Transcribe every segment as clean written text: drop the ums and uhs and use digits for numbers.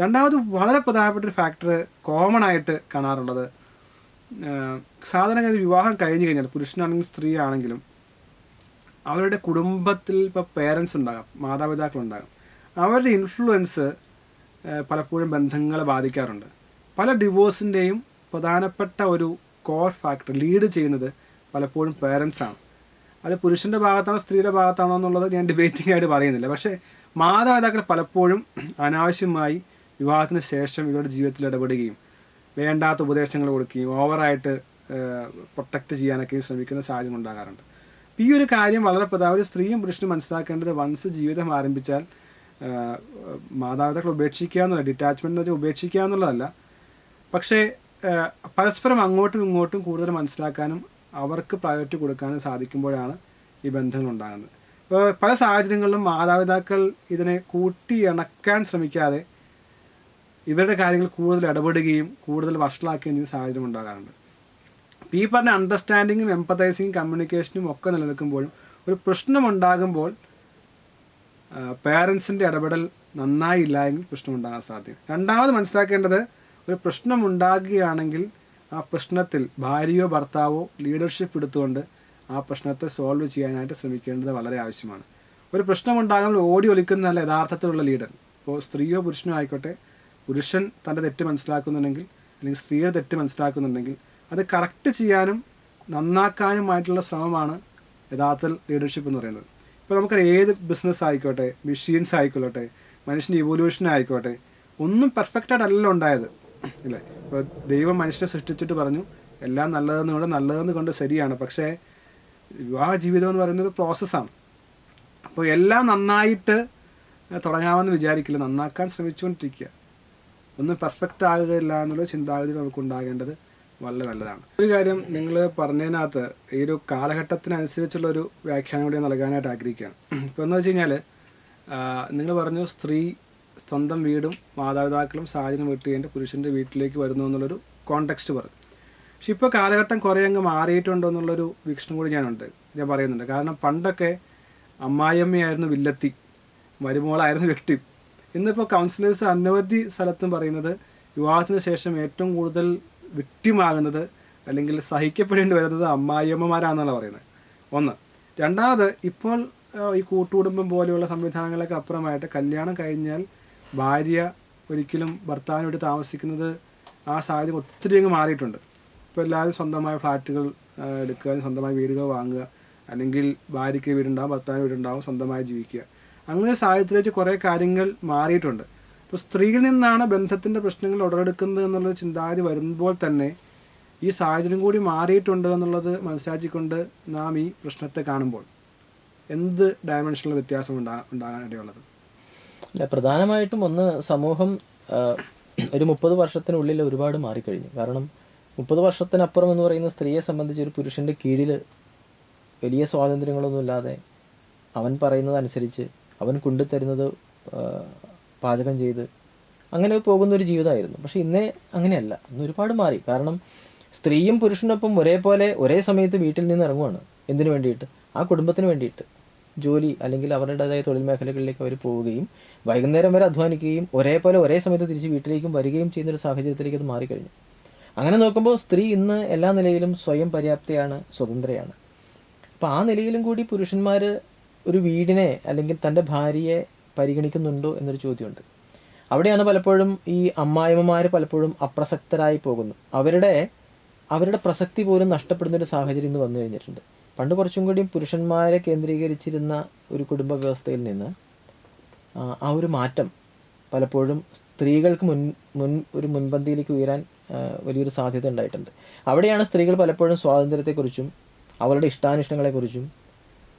രണ്ടാമത് വളരെ പ്രധാനപ്പെട്ട ഒരു ഫാക്ടർ കോമൺ ആയിട്ട് കാണാറുള്ളത്, സാധാരണ വിവാഹം കഴിഞ്ഞ് കഴിഞ്ഞാൽ പുരുഷനാണെങ്കിലും സ്ത്രീ ആണെങ്കിലും അവരുടെ കുടുംബത്തിൽ ഇപ്പോൾ പേരൻസ് ഉണ്ടാകാം, മാതാപിതാക്കളുണ്ടാകാം, അവരുടെ ഇൻഫ്ലുവൻസ് പലപ്പോഴും ബന്ധങ്ങളെ ബാധിക്കാറുണ്ട്. പല ഡിവോഴ്സിൻ്റെയും പ്രധാനപ്പെട്ട ഒരു കോർ ഫാക്ടർ ലീഡ് ചെയ്യുന്നത് പലപ്പോഴും പേരൻസാണ്. അത് പുരുഷൻ്റെ ഭാഗത്താണോ സ്ത്രീയുടെ ഭാഗത്താണോ എന്നുള്ളത് ഞാൻ ഡിബേറ്റിംഗ് ആയിട്ട് പറയുന്നില്ല. പക്ഷേ മാതാപിതാക്കൾ പലപ്പോഴും അനാവശ്യമായി വിവാഹത്തിന് ശേഷം ഇവരുടെ ജീവിതത്തിൽ ഇടപെടുകയും വേണ്ടാത്ത ഉപദേശങ്ങൾ കൊടുക്കുകയും ഓവറായിട്ട് പ്രൊട്ടക്റ്റ് ചെയ്യാനൊക്കെ ശ്രമിക്കുന്ന സാഹചര്യം ഉണ്ടാകാറുണ്ട്. അപ്പോൾ ഈ ഒരു കാര്യം വളരെ പ്രധാന, ഒരു സ്ത്രീയും പുരുഷനും മനസ്സിലാക്കേണ്ടത്, വൺസ് ജീവിതം ആരംഭിച്ചാൽ മാതാപിതാക്കൾ ഉപേക്ഷിക്കുക എന്നുള്ള, ഡിറ്റാച്ച്മെൻ്റ് എന്ന് വെച്ചാൽ ഉപേക്ഷിക്കുക എന്നുള്ളതല്ല, പക്ഷേ പരസ്പരം അങ്ങോട്ടും ഇങ്ങോട്ടും കൂടുതൽ മനസ്സിലാക്കാനും അവർക്ക് പ്രയോറിറ്റി കൊടുക്കാനും സാധിക്കുമ്പോഴാണ് ഈ ബന്ധങ്ങൾ ഉണ്ടാകുന്നത്. ഇപ്പോൾ പല സാഹചര്യങ്ങളിലും മാതാപിതാക്കൾ ഇതിനെ കൂട്ടി ഇണക്കാൻ ശ്രമിക്കാതെ ഇവരുടെ കാര്യങ്ങൾ കൂടുതൽ ഇടപെടുകയും കൂടുതൽ വഷളാക്കുകയും ചെയ്യുന്ന സാഹചര്യം ഉണ്ടാകാറുണ്ട്. ഈ പറഞ്ഞ അണ്ടർസ്റ്റാൻഡിങ്ങും എംപതൈസിങ്ങും കമ്മ്യൂണിക്കേഷനും ഒക്കെ നിലനിൽക്കുമ്പോഴും ഒരു പ്രശ്നമുണ്ടാകുമ്പോൾ പേരൻസിൻ്റെ ഇടപെടൽ നന്നായില്ല എങ്കിൽ പ്രശ്നമുണ്ടാകാൻ സാധ്യത. രണ്ടാമത് മനസ്സിലാക്കേണ്ടത്, ഒരു പ്രശ്നമുണ്ടാകുകയാണെങ്കിൽ ആ പ്രശ്നത്തിൽ ഭാര്യയോ ഭർത്താവോ ലീഡർഷിപ്പ് എടുത്തുകൊണ്ട് ആ പ്രശ്നത്തെ സോൾവ് ചെയ്യാനായിട്ട് ശ്രമിക്കേണ്ടത് വളരെ ആവശ്യമാണ്. ഒരു പ്രശ്നമുണ്ടാകുമ്പോൾ ഓടി ഒളിക്കുന്നതല്ല യഥാർത്ഥത്തിലുള്ള ലീഡർ. ഇപ്പോൾ സ്ത്രീയോ പുരുഷനോ ആയിക്കോട്ടെ, പുരുഷൻ തൻ്റെ തെറ്റ് മനസ്സിലാക്കുന്നുണ്ടെങ്കിൽ അല്ലെങ്കിൽ സ്ത്രീയുടെ തെറ്റ് മനസ്സിലാക്കുന്നുണ്ടെങ്കിൽ അത് കറക്റ്റ് ചെയ്യാനും നന്നാക്കാനുമായിട്ടുള്ള ശ്രമമാണ് യഥാർത്ഥ ലീഡർഷിപ്പ് എന്ന് പറയുന്നത്. ഇപ്പോൾ നമുക്കറിയാം, ഏത് ബിസിനസ് ആയിക്കോട്ടെ, മെഷീൻസ് ആയിക്കോട്ടെ, മനുഷ്യൻ്റെ ഇവല്യൂഷൻ ആയിക്കോട്ടെ, ഒന്നും പെർഫെക്റ്റായിട്ടല്ല ഉണ്ടായത്, ഇല്ലേ? ഇപ്പോൾ ദൈവം മനുഷ്യനെ സൃഷ്ടിച്ചിട്ട് പറഞ്ഞു എല്ലാം നല്ലതെന്ന് കൊണ്ട് ശരിയാണ്. പക്ഷേ വിവാഹ ജീവിതം എന്ന് പറയുന്നത് പ്രോസസ്സാണ്. അപ്പോൾ എല്ലാം നന്നായിട്ട് തുടങ്ങാമെന്ന് വിചാരിക്കില്ല, നന്നാക്കാൻ ശ്രമിച്ചുകൊണ്ടിരിക്കുക. ഒന്നും പെർഫെക്റ്റ് ആകുകയില്ല എന്നുള്ള ചിന്താഗതി നമുക്ക് ഉണ്ടാകേണ്ടത് വളരെ നല്ലതാണ്. ഒരു കാര്യം നിങ്ങൾ പറഞ്ഞതിനകത്ത് ഈ ഒരു കാലഘട്ടത്തിനനുസരിച്ചുള്ളൊരു വ്യാഖ്യാനം കൂടി നൽകാനായിട്ട് ആഗ്രഹിക്കുകയാണ്. ഇപ്പോൾ എന്ന് വെച്ച് കഴിഞ്ഞാൽ, നിങ്ങൾ പറഞ്ഞു സ്ത്രീ സ്വന്തം വീടും മാതാപിതാക്കളും സാഹചര്യം വിട്ട് കഴിഞ്ഞിട്ട് പുരുഷൻ്റെ വീട്ടിലേക്ക് വരുന്നു എന്നുള്ളൊരു കോണ്ടെക്സ്റ്റ് പറഞ്ഞു. പക്ഷെ ഇപ്പോൾ കാലഘട്ടം കുറേ അങ്ങ് മാറിയിട്ടുണ്ടോ എന്നുള്ളൊരു വീക്ഷണം കൂടി ഞാൻ പറയുന്നുണ്ട്. കാരണം പണ്ടൊക്കെ അമ്മായിയമ്മയായിരുന്നു വില്ലത്തി, മരുമോളായിരുന്നു വ്യക്തി. ഇന്നിപ്പോൾ കൗൺസിലേഴ്സ് അനവധി സ്ഥലത്തും പറയുന്നത് വിവാഹത്തിന് ശേഷം ഏറ്റവും കൂടുതൽ വിക്ടിമാകുന്നത് അല്ലെങ്കിൽ സഹിക്കപ്പെടേണ്ടി വരുന്നത് അമ്മായിയമ്മമാരാണെന്നാണ് പറയുന്നത്. ഒന്ന്. രണ്ടാമത്, ഇപ്പോൾ ഈ കൂട്ടുകുടുംബം പോലെയുള്ള സംവിധാനങ്ങളൊക്കെ അപ്പുറമായിട്ട് കല്യാണം കഴിഞ്ഞാൽ ഭാര്യ ഒരിക്കലും ഭർത്താവിന് വേണ്ടി താമസിക്കുന്നത് ആ സാഹചര്യം ഒത്തിരി അങ്ങ് മാറിയിട്ടുണ്ട്. ഇപ്പോൾ എല്ലാവരും സ്വന്തമായ ഫ്ലാറ്റുകൾ എടുക്കുക, സ്വന്തമായ വീടുകൾ വാങ്ങുക, അല്ലെങ്കിൽ ഭാര്യയ്ക്ക് വീടുണ്ടാവും, ഭർത്താവിന് വീടുണ്ടാവും, സ്വന്തമായി ജീവിക്കുക. അങ്ങനെ സാഹചര്യത്തിലേക്ക് കുറേ കാര്യങ്ങൾ മാറിയിട്ടുണ്ട്. ഇപ്പോൾ സ്ത്രീയിൽ നിന്നാണ് ബന്ധത്തിൻ്റെ പ്രശ്നങ്ങൾ ഉടലെടുക്കുന്നത് എന്നുള്ള ചിന്താഗതി വരുമ്പോൾ തന്നെ ഈ സാഹചര്യം കൂടി മാറിയിട്ടുണ്ട് എന്നുള്ളത് മനസ്സിലാക്കിക്കൊണ്ട് നാം ഈ പ്രശ്നത്തെ കാണുമ്പോൾ എന്ത് ഡയമെൻഷനിൽ വ്യത്യാസം ഉണ്ടാകാനിടയുള്ളത്? അല്ല, പ്രധാനമായിട്ടും ഒന്ന്, സമൂഹം ഒരു 30 വർഷത്തിനുള്ളിൽ ഒരുപാട് മാറിക്കഴിഞ്ഞു. കാരണം 30 വർഷത്തിനപ്പുറം എന്ന് പറയുന്ന സ്ത്രീയെ സംബന്ധിച്ച് ഒരു പുരുഷൻ്റെ കീഴിൽ വലിയ സ്വാതന്ത്ര്യങ്ങളൊന്നുമില്ലാതെ അവൻ പറയുന്നതനുസരിച്ച് അവൻ കൊണ്ടുതരുന്നത് പാചകം ചെയ്ത് അങ്ങനെ പോകുന്നൊരു ജീവിതമായിരുന്നു. പക്ഷേ ഇന്നേ അങ്ങനെയല്ല, ഇന്ന് ഒരുപാട് മാറി. കാരണം സ്ത്രീയും പുരുഷനൊപ്പം ഒരേപോലെ ഒരേ സമയത്ത് വീട്ടിൽ നിന്ന് ഇറങ്ങുവാണ്. എന്തിനു വേണ്ടിയിട്ട്? ആ കുടുംബത്തിന് വേണ്ടിയിട്ട്. ജോലി അല്ലെങ്കിൽ അവരുടേതായ തൊഴിൽ മേഖലകളിലേക്ക് അവർ പോവുകയും വൈകുന്നേരം വരെ അധ്വാനിക്കുകയും ഒരേപോലെ ഒരേ സമയത്ത് തിരിച്ച് വീട്ടിലേക്കും വരികയും ചെയ്യുന്നൊരു സാഹചര്യത്തിലേക്ക് അത് മാറിക്കഴിഞ്ഞു. അങ്ങനെ നോക്കുമ്പോൾ സ്ത്രീ ഇന്ന് എല്ലാ നിലയിലും സ്വയം പര്യാപ്തയാണ്, സ്വതന്ത്രയാണ്. അപ്പോൾ ആ നിലയിലും കൂടി പുരുഷന്മാർ ഒരു വീടിനെ അല്ലെങ്കിൽ തൻ്റെ ഭാര്യയെ പരിഗണിക്കുന്നുണ്ടോ എന്നൊരു ചോദ്യമുണ്ട്. അവിടെയാണ് പലപ്പോഴും ഈ അമ്മായിമ്മമാർ പലപ്പോഴും അപ്രസക്തരായി പോകുന്നു. അവരുടെ പ്രസക്തി പോലും നഷ്ടപ്പെടുന്നൊരു സാഹചര്യം ഇന്ന് വന്നു കഴിഞ്ഞിട്ടുണ്ട്. പണ്ട് കുറച്ചും കൂടിയും പുരുഷന്മാരെ കേന്ദ്രീകരിച്ചിരുന്ന ഒരു കുടുംബ വ്യവസ്ഥയിൽ നിന്ന് ആ ഒരു മാറ്റം പലപ്പോഴും സ്ത്രീകൾക്ക് ഒരു മുൻപന്തിയിലേക്ക് ഉയരാൻ വലിയൊരു സാധ്യത ഉണ്ടായിട്ടുണ്ട്. അവിടെയാണ് സ്ത്രീകൾ പലപ്പോഴും സ്വാതന്ത്ര്യത്തെക്കുറിച്ചും അവളുടെ ഇഷ്ടാനിഷ്ടങ്ങളെക്കുറിച്ചും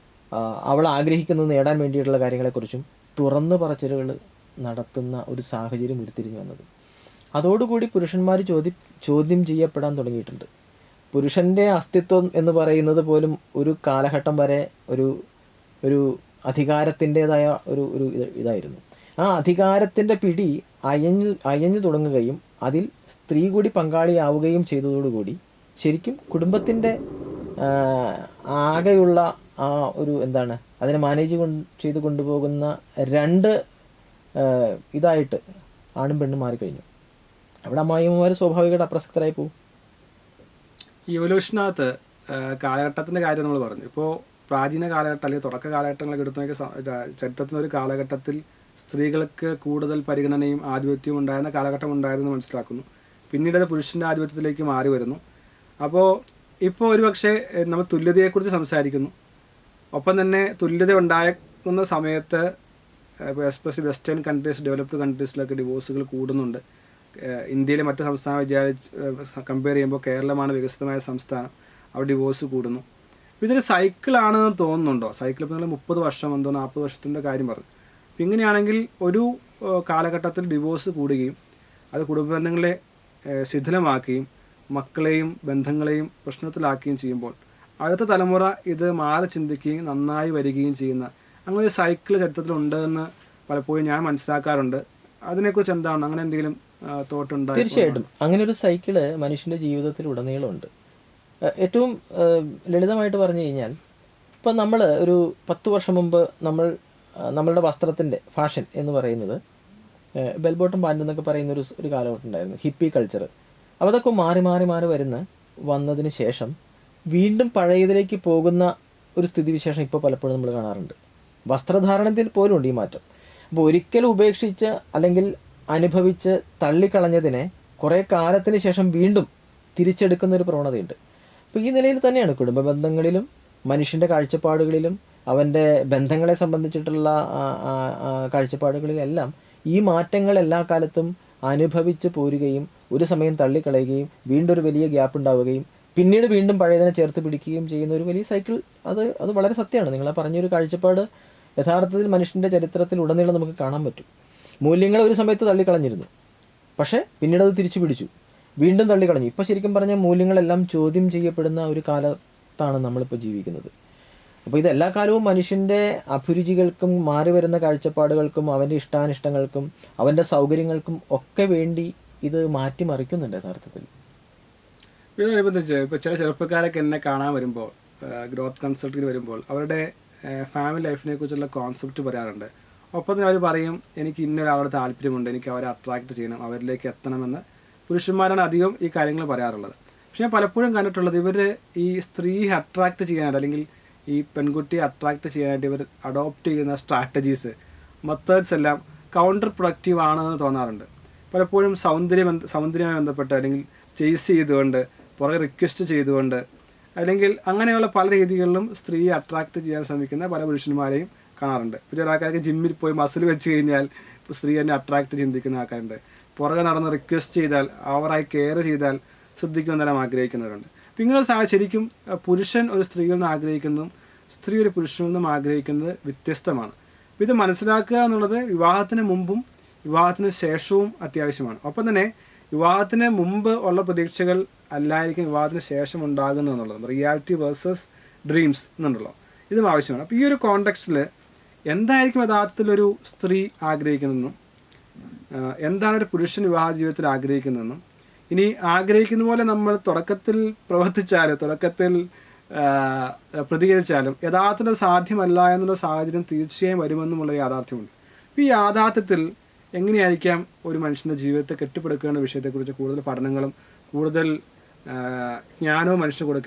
അവൾ ആഗ്രഹിക്കുന്നത് നേടാൻ വേണ്ടിയിട്ടുള്ള കാര്യങ്ങളെക്കുറിച്ചും തുറന്നു പറച്ചിലുകൾ നടത്തുന്ന ഒരു സാഹചര്യം ഉരുത്തിരിഞ്ഞു വന്നത്. അതോടുകൂടി പുരുഷന്മാർ ചോദ്യം ചെയ്യപ്പെടാൻ തുടങ്ങിയിട്ടുണ്ട്. പുരുഷൻ്റെ അസ്തിത്വം എന്ന് പറയുന്നത് പോലും ഒരു കാലഘട്ടം വരെ ഒരു അധികാരത്തിൻ്റെതായ ഒരു ഇതായിരുന്നു. ആ അധികാരത്തിൻ്റെ പിടി അയഞ്ഞു തുടങ്ങുകയും അതിൽ സ്ത്രീ കൂടി പങ്കാളിയാവുകയും ചെയ്തതോടുകൂടി ശരിക്കും കുടുംബത്തിൻ്റെ ആകെയുള്ള ആ ഒരു അതിനെ മാനേജ് ചെയ്ത് കൊണ്ടുപോകുന്ന രണ്ട് ഇതായിട്ട് ആണും പെണ്ണും മാറിക്കഴിഞ്ഞു. അവിടെ അമ്മായിയമ്മമാർ സ്വാഭാവികമായിട്ട് അപ്രസക്തരായി പോകും. ഈ ഇവല്യൂഷനകത്ത് കാലഘട്ടത്തിൻ്റെ കാര്യം നമ്മൾ പറഞ്ഞു. ഇപ്പോൾ പ്രാചീന കാലഘട്ടം അല്ലെങ്കിൽ തുടക്ക കാലഘട്ടങ്ങളൊക്കെ എടുത്തു നോക്കിയ ചരിത്രത്തിൻ്റെ ഒരു കാലഘട്ടത്തിൽ സ്ത്രീകൾക്ക് കൂടുതൽ പരിഗണനയും ആധിപത്യവും ഉണ്ടായിരുന്ന കാലഘട്ടം ഉണ്ടായിരുന്നു മനസ്സിലാക്കുന്നു. പിന്നീട് അത് പുരുഷൻ്റെ ആധിപത്യത്തിലേക്ക് മാറി വരുന്നു. അപ്പോൾ ഇപ്പോൾ ഒരുപക്ഷെ നമ്മൾ തുല്യതയെക്കുറിച്ച് സംസാരിക്കുന്നു. ഒപ്പം തന്നെ തുല്യത ഉണ്ടാക്കുന്ന സമയത്ത് എസ്പെഷ്യലി വെസ്റ്റേൺ കൺട്രീസ്, ഡെവലപ്ഡ് കൺട്രീസിലൊക്കെ ഡിവോഴ്സുകൾ കൂടുന്നുണ്ട്. ഇന്ത്യയിലെ മറ്റ് സംസ്ഥാനം കമ്പയർ ചെയ്യുമ്പോൾ കേരളമാണ് വികസിതമായ സംസ്ഥാനം, അവിടെ ഡിവോഴ്സ് കൂടുന്നു. ഇതൊരു സൈക്കിളാണെന്ന് തോന്നുന്നുണ്ടോ? സൈക്കിൾ ഇപ്പോൾ നിങ്ങൾ 30 വർഷം എന്തോ 40 വർഷത്തിൻ്റെ കാര്യം പറഞ്ഞു. അപ്പം ഇങ്ങനെയാണെങ്കിൽ ഒരു കാലഘട്ടത്തിൽ ഡിവോഴ്സ് കൂടുകയും അത് കുടുംബ ബന്ധങ്ങളെ ശിഥിലമാക്കുകയും മക്കളെയും ബന്ധങ്ങളെയും പ്രശ്നത്തിലാക്കുകയും ചെയ്യുമ്പോൾ അടുത്ത തലമുറ ഇത് മാറി ചിന്തിക്കുകയും നന്നായി വരികയും ചെയ്യുന്ന അങ്ങനെ ഒരു സൈക്കിൾ ചരിത്രത്തിലുണ്ടെന്ന് പലപ്പോഴും ഞാൻ മനസ്സിലാക്കാറുണ്ട്. അതിനെക്കുറിച്ച് എന്താണ്, അങ്ങനെ എന്തെങ്കിലും തോട്ടുണ്ടോ? തീർച്ചയായിട്ടും അങ്ങനെ ഒരു സൈക്കിള് മനുഷ്യൻ്റെ ജീവിതത്തിൽ ഉടനീളമുണ്ട്. ഏറ്റവും ലളിതമായിട്ട് പറഞ്ഞു കഴിഞ്ഞാൽ, ഇപ്പം നമ്മൾ ഒരു 10 വർഷം മുമ്പ് നമ്മളുടെ വസ്ത്രത്തിൻ്റെ ഫാഷൻ എന്ന് പറയുന്നത് ബെൽ ബോട്ടം പാൻറ് എന്നൊക്കെ പറയുന്ന ഒരു കാലഘട്ടം ഉണ്ടായിരുന്നു, ഹിപ്പി കൾച്ചർ. അപ്പോൾ അതൊക്കെ മാറി വന്നതിന് ശേഷം വീണ്ടും പഴയതിലേക്ക് പോകുന്ന ഒരു സ്ഥിതിവിശേഷം ഇപ്പോൾ പലപ്പോഴും നമ്മൾ കാണാറുണ്ട്. വസ്ത്രധാരണത്തിൽ പോലും ഉണ്ട് ഈ മാറ്റം. അപ്പോൾ ഒരിക്കലും ഉപേക്ഷിച്ച് അല്ലെങ്കിൽ അനുഭവിച്ച് തള്ളിക്കളഞ്ഞതിനെ കുറേ കാലത്തിന് ശേഷം വീണ്ടും തിരിച്ചെടുക്കുന്ന ഒരു പ്രവണതയുണ്ട്. അപ്പോൾ ഈ നിലയിൽ തന്നെയാണ് കുടുംബ ബന്ധങ്ങളിലും മനുഷ്യൻ്റെ കാഴ്ചപ്പാടുകളിലും അവൻ്റെ ബന്ധങ്ങളെ സംബന്ധിച്ചിട്ടുള്ള കാഴ്ചപ്പാടുകളിലെല്ലാം ഈ മാറ്റങ്ങൾ എല്ലാ കാലത്തും അനുഭവിച്ച് പോരുകയും ഒരു സമയം തള്ളിക്കളയുകയും വീണ്ടും ഒരു വലിയ ഗ്യാപ്പ് ഉണ്ടാവുകയും പിന്നീട് വീണ്ടും പഴയതിനെ ചേർത്ത് പിടിക്കുകയും ചെയ്യുന്ന ഒരു വലിയ സൈക്കിൾ. അത് വളരെ സത്യമാണ്. നിങ്ങളെ പറഞ്ഞൊരു കാഴ്ചപ്പാട് യഥാർത്ഥത്തിൽ മനുഷ്യൻ്റെ ചരിത്രത്തിൽ ഉടനീളം നമുക്ക് കാണാൻ പറ്റും. മൂല്യങ്ങൾ ഒരു സമയത്ത് തള്ളിക്കളഞ്ഞിരുന്നു, പക്ഷേ പിന്നീട് അത് തിരിച്ചു പിടിച്ചു, വീണ്ടും തള്ളിക്കളഞ്ഞു. ഇപ്പോൾ ശരിക്കും പറഞ്ഞാൽ മൂല്യങ്ങളെല്ലാം ചോദ്യം ചെയ്യപ്പെടുന്ന ഒരു കാലത്താണ് നമ്മളിപ്പോൾ ജീവിക്കുന്നത്. അപ്പോൾ ഇത് എല്ലാ കാലവും മനുഷ്യൻ്റെ അഭിരുചികൾക്കും മാറി വരുന്ന കാഴ്ചപ്പാടുകൾക്കും അവൻ്റെ ഇഷ്ടാനിഷ്ടങ്ങൾക്കും അവൻ്റെ സൗകര്യങ്ങൾക്കും ഒക്കെ വേണ്ടി ഇത് മാറ്റിമറിക്കുന്നുണ്ട് യഥാർത്ഥത്തിൽ. ഇതിനനുബന്ധിച്ച് ഇപ്പോൾ ചില ചെറുപ്പക്കാരൊക്കെ എന്നെ കാണാൻ വരുമ്പോൾ, ഗ്രോത്ത് കൺസൾട്ടിങ്ങിന് വരുമ്പോൾ അവരുടെ ഫാമിലി ലൈഫിനെ കുറിച്ചുള്ള കോൺസെപ്റ്റ് പറയാറുണ്ട്. ഒപ്പം തന്നെ അവർ പറയും, എനിക്ക് ഇന്നൊരാളുടെ താല്പര്യമുണ്ട്, എനിക്ക് അവരെ അട്രാക്റ്റ് ചെയ്യണം, അവരിലേക്ക് എത്തണമെന്ന്. പുരുഷന്മാരാണ് അധികം ഈ കാര്യങ്ങൾ പറയാറുള്ളത്. പക്ഷേ ഞാൻ പലപ്പോഴും കണ്ടിട്ടുള്ളത് ഇവർ ഈ സ്ത്രീയെ അട്രാക്റ്റ് ചെയ്യാനായിട്ട് അല്ലെങ്കിൽ ഈ പെൺകുട്ടിയെ അട്രാക്റ്റ് ചെയ്യാനായിട്ട് ഇവർ അഡോപ്റ്റ് ചെയ്യുന്ന സ്ട്രാറ്റജീസ്, മെത്തേഡ്സ് എല്ലാം കൗണ്ടർ പ്രൊഡക്റ്റീവ് ആണെന്ന് തോന്നാറുണ്ട്. പലപ്പോഴും സൗന്ദര്യവുമായി ബന്ധപ്പെട്ട് അല്ലെങ്കിൽ ചേസ് ചെയ്തുകൊണ്ട് പുറകെ റിക്വസ്റ്റ് ചെയ്തുകൊണ്ട് അല്ലെങ്കിൽ അങ്ങനെയുള്ള പല രീതികളിലും സ്ത്രീയെ അട്രാക്റ്റ് ചെയ്യാൻ ശ്രമിക്കുന്ന പല പുരുഷന്മാരെയും കാണാറുണ്ട്. ഇപ്പോൾ ചില ആൾക്കാർക്ക് ജിമ്മിൽ പോയി മസിൽ വെച്ച് കഴിഞ്ഞാൽ സ്ത്രീ എന്നെ അട്രാക്റ്റ് ചിന്തിക്കുന്ന ആൾക്കാരുണ്ട്. പുറകെ നടന്ന് റിക്വസ്റ്റ് ചെയ്താൽ, ഓവറായി കെയർ ചെയ്താൽ ശ്രദ്ധിക്കുമെന്നെല്ലാം ആഗ്രഹിക്കുന്നവരുണ്ട്. അപ്പോൾ ഇങ്ങനെ ശരിക്കും പുരുഷൻ ഒരു സ്ത്രീയിൽ നിന്ന് ആഗ്രഹിക്കുന്നതും സ്ത്രീ ഒരു പുരുഷനിൽ നിന്നും ആഗ്രഹിക്കുന്നത് വ്യത്യസ്തമാണ്. അപ്പോൾ ഇത് മനസ്സിലാക്കുക എന്നുള്ളത് വിവാഹത്തിന് മുമ്പും വിവാഹത്തിന് ശേഷവും അത്യാവശ്യമാണ്. ഒപ്പം തന്നെ വിവാഹത്തിന് മുമ്പ് ഉള്ള പ്രതീക്ഷകൾ അല്ലായിരിക്കും വിവാഹത്തിന് ശേഷം ഉണ്ടാകുന്നത് എന്നുള്ളത്. റിയാലിറ്റി വേഴ്സസ് ഡ്രീംസ് എന്നുണ്ടല്ലോ, ഇതും ആവശ്യമാണ്. അപ്പോൾ ഈ ഒരു കോണ്ടെക്സ്റ്റിൽ എന്തായിരിക്കും യഥാർത്ഥത്തിലൊരു സ്ത്രീ ആഗ്രഹിക്കുന്നതെന്നും എന്താണ് ഒരു പുരുഷൻ വിവാഹ ജീവിതത്തിൽ ആഗ്രഹിക്കുന്നതെന്നും, ഇനി ആഗ്രഹിക്കുന്ന പോലെ നമ്മൾ തുടക്കത്തിൽ പ്രവർത്തിച്ചാലും തുടക്കത്തിൽ പ്രതികരിച്ചാലും യഥാർത്ഥത്തിൽ സാധ്യമല്ല എന്നുള്ള സാഹചര്യം തീർച്ചയായും വരുമെന്നുമുള്ള യാഥാർത്ഥ്യമുണ്ട്. അപ്പോൾ ഈ യാഥാർത്ഥ്യത്തിൽ എങ്ങനെയായിരിക്കാം ഒരു മനുഷ്യൻ്റെ ജീവിതത്തെ കെട്ടിപ്പടുക്കേണ്ട വിഷയത്തെക്കുറിച്ച് കൂടുതൽ പഠനങ്ങളും കൂടുതൽ ജ്ഞാനവും മനുഷ്യന് കൊടുക്കുക